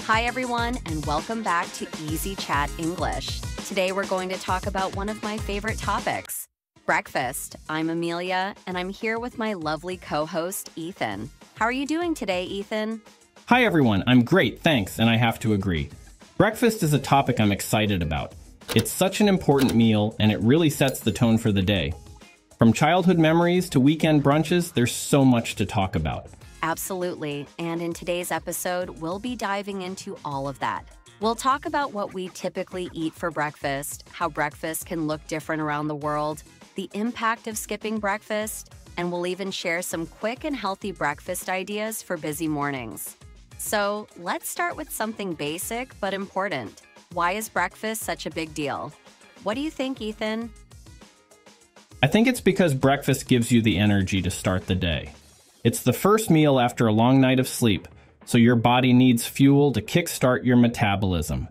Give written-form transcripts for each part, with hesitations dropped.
Hi everyone, and welcome back to Easy Chat English. Today we're going to talk about one of my favorite topics, breakfast. I'm Amelia, and I'm here with my lovely co-host, Ethan. How are you doing today, Ethan? Hi everyone, I'm great, thanks, and I have to agree. Breakfast is a topic I'm excited about. It's such an important meal, and it really sets the tone for the day. From childhood memories to weekend brunches, there's so much to talk about. Absolutely, and in today's episode, we'll be diving into all of that. We'll talk about what we typically eat for breakfast, how breakfast can look different around the world, the impact of skipping breakfast, and we'll even share some quick and healthy breakfast ideas for busy mornings. So let's start with something basic but important. Why is breakfast such a big deal? What do you think, Ethan? I think it's because breakfast gives you the energy to start the day. It's the first meal after a long night of sleep, so your body needs fuel to kickstart your metabolism.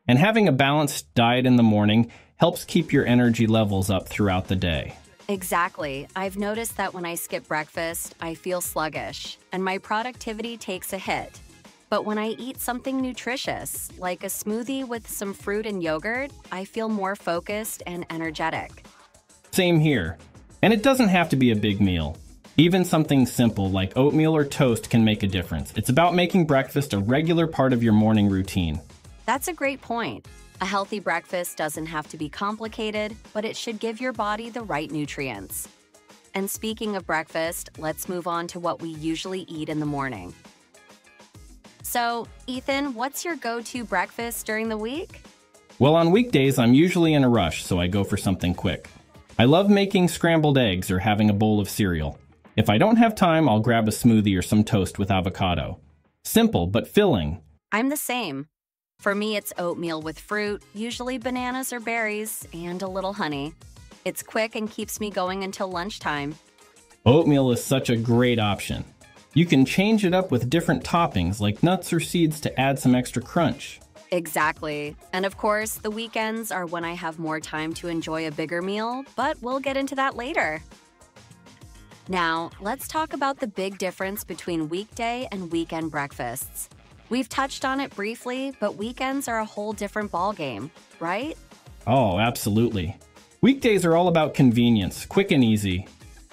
And having a balanced diet in the morning helps keep your energy levels up throughout the day. Exactly. I've noticed that when I skip breakfast, I feel sluggish, and my productivity takes a hit. But when I eat something nutritious, like a smoothie with some fruit and yogurt, I feel more focused and energetic. Same here. And it doesn't have to be a big meal. Even something simple like oatmeal or toast can make a difference. It's about making breakfast a regular part of your morning routine. That's a great point. A healthy breakfast doesn't have to be complicated, but it should give your body the right nutrients. And speaking of breakfast, let's move on to what we usually eat in the morning. So, Ethan, what's your go-to breakfast during the week? Well, on weekdays, I'm usually in a rush, so I go for something quick. I love making scrambled eggs or having a bowl of cereal. If I don't have time, I'll grab a smoothie or some toast with avocado. Simple, but filling. I'm the same. For me, it's oatmeal with fruit, usually bananas or berries, and a little honey. It's quick and keeps me going until lunchtime. Oatmeal is such a great option. You can change it up with different toppings like nuts or seeds to add some extra crunch. Exactly. And of course, the weekends are when I have more time to enjoy a bigger meal, but we'll get into that later. Now, let's talk about the big difference between weekday and weekend breakfasts. We've touched on it briefly, but weekends are a whole different ballgame, right? Oh, absolutely. Weekdays are all about convenience, quick and easy.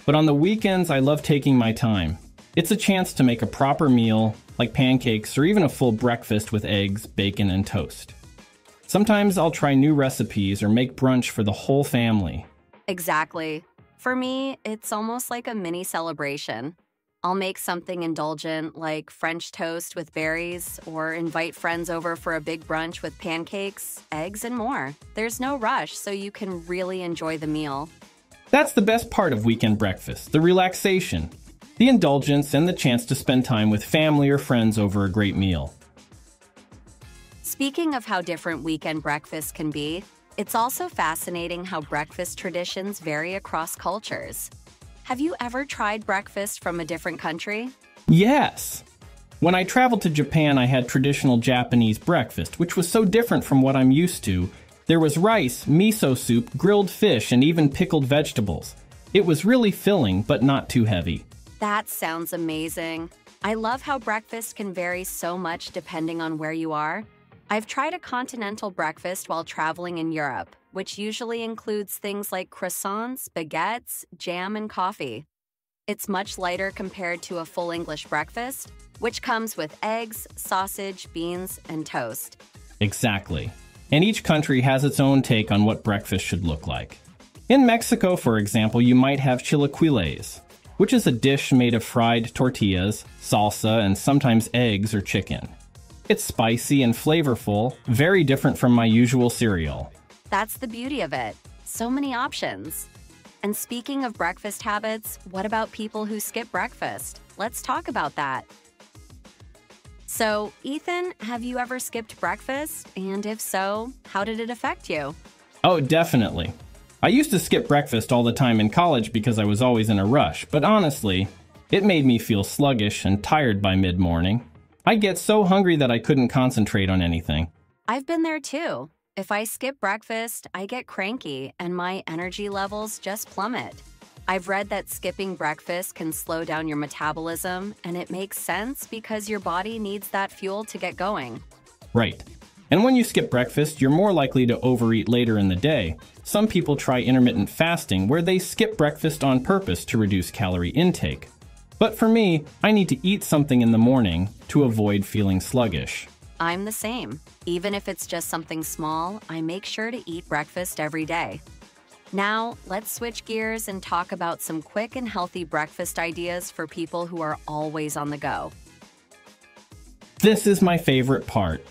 But on the weekends, I love taking my time. It's a chance to make a proper meal, like pancakes or even a full breakfast with eggs, bacon, and toast. Sometimes I'll try new recipes or make brunch for the whole family. Exactly. For me, it's almost like a mini celebration. I'll make something indulgent like French toast with berries or invite friends over for a big brunch with pancakes, eggs, and more. There's no rush, so you can really enjoy the meal. That's the best part of weekend breakfast, the relaxation, the indulgence, and the chance to spend time with family or friends over a great meal. Speaking of how different weekend breakfasts can be, it's also fascinating how breakfast traditions vary across cultures. Have you ever tried breakfast from a different country? Yes! When I traveled to Japan, I had traditional Japanese breakfast, which was so different from what I'm used to. There was rice, miso soup, grilled fish, and even pickled vegetables. It was really filling, but not too heavy. That sounds amazing. I love how breakfast can vary so much depending on where you are. I've tried a continental breakfast while traveling in Europe, which usually includes things like croissants, baguettes, jam, and coffee. It's much lighter compared to a full English breakfast, which comes with eggs, sausage, beans, and toast. Exactly. And each country has its own take on what breakfast should look like. In Mexico, for example, you might have chilaquiles, which is a dish made of fried tortillas, salsa, and sometimes eggs or chicken. It's spicy and flavorful, very different from my usual cereal. That's the beauty of it. So many options. And speaking of breakfast habits, what about people who skip breakfast? Let's talk about that. So, Ethan, have you ever skipped breakfast? And if so, how did it affect you? Oh, definitely. I used to skip breakfast all the time in college because I was always in a rush, but honestly, it made me feel sluggish and tired by mid-morning. I get so hungry that I couldn't concentrate on anything. I've been there too. If I skip breakfast, I get cranky and my energy levels just plummet. I've read that skipping breakfast can slow down your metabolism, and it makes sense because your body needs that fuel to get going. Right. And when you skip breakfast, you're more likely to overeat later in the day. Some people try intermittent fasting, where they skip breakfast on purpose to reduce calorie intake. But for me, I need to eat something in the morning to avoid feeling sluggish. I'm the same. Even if it's just something small, I make sure to eat breakfast every day. Now, let's switch gears and talk about some quick and healthy breakfast ideas for people who are always on the go. This is my favorite part.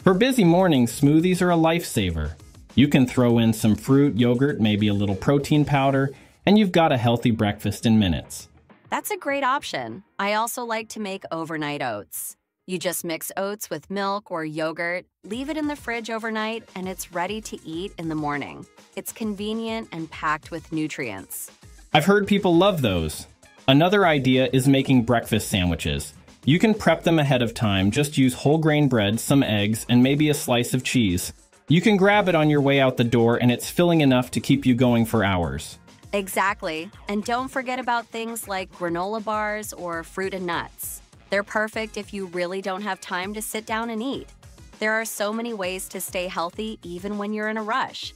For busy mornings, smoothies are a lifesaver. You can throw in some fruit, yogurt, maybe a little protein powder, and you've got a healthy breakfast in minutes. That's a great option. I also like to make overnight oats. You just mix oats with milk or yogurt, leave it in the fridge overnight, and it's ready to eat in the morning. It's convenient and packed with nutrients. I've heard people love those. Another idea is making breakfast sandwiches. You can prep them ahead of time, just use whole grain bread, some eggs, and maybe a slice of cheese. You can grab it on your way out the door, and it's filling enough to keep you going for hours. Exactly. And don't forget about things like granola bars or fruit and nuts. They're perfect if you really don't have time to sit down and eat. There are so many ways to stay healthy even when you're in a rush.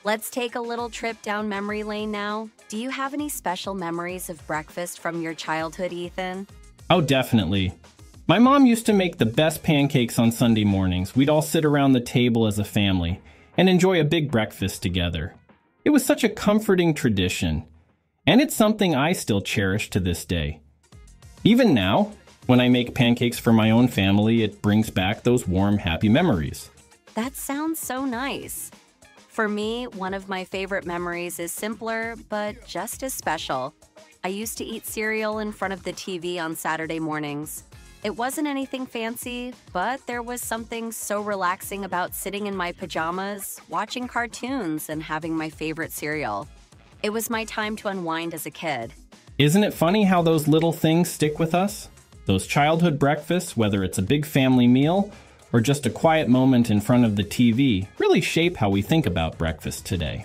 Let's take a little trip down memory lane now. Do you have any special memories of breakfast from your childhood, Ethan? Oh, definitely. My mom used to make the best pancakes on Sunday mornings. We'd all sit around the table as a family and enjoy a big breakfast together. It was such a comforting tradition, and it's something I still cherish to this day. Even now, when I make pancakes for my own family, it brings back those warm, happy memories. That sounds so nice. For me, one of my favorite memories is simpler, but just as special. I used to eat cereal in front of the TV on Saturday mornings. It wasn't anything fancy, but there was something so relaxing about sitting in my pajamas, watching cartoons, and having my favorite cereal. It was my time to unwind as a kid. Isn't it funny how those little things stick with us? Those childhood breakfasts, whether it's a big family meal or just a quiet moment in front of the TV, really shape how we think about breakfast today.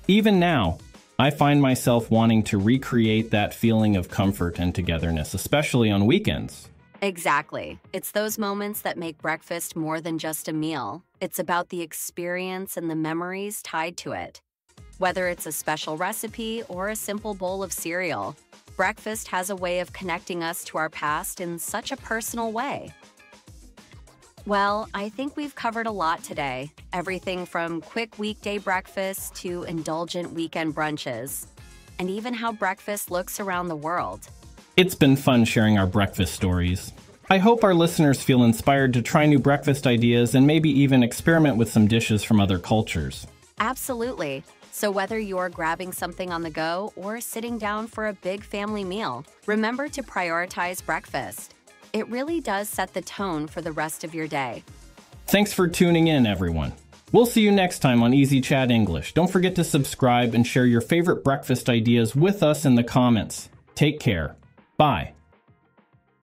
Even now, I find myself wanting to recreate that feeling of comfort and togetherness, especially on weekends. Exactly. It's those moments that make breakfast more than just a meal. It's about the experience and the memories tied to it. Whether it's a special recipe or a simple bowl of cereal, breakfast has a way of connecting us to our past in such a personal way. Well, I think we've covered a lot today. Everything from quick weekday breakfasts to indulgent weekend brunches, and even how breakfast looks around the world. It's been fun sharing our breakfast stories. I hope our listeners feel inspired to try new breakfast ideas and maybe even experiment with some dishes from other cultures. Absolutely. So whether you're grabbing something on the go or sitting down for a big family meal, remember to prioritize breakfast. It really does set the tone for the rest of your day. Thanks for tuning in, everyone. We'll see you next time on Easy Chat English. Don't forget to subscribe and share your favorite breakfast ideas with us in the comments. Take care. Bye.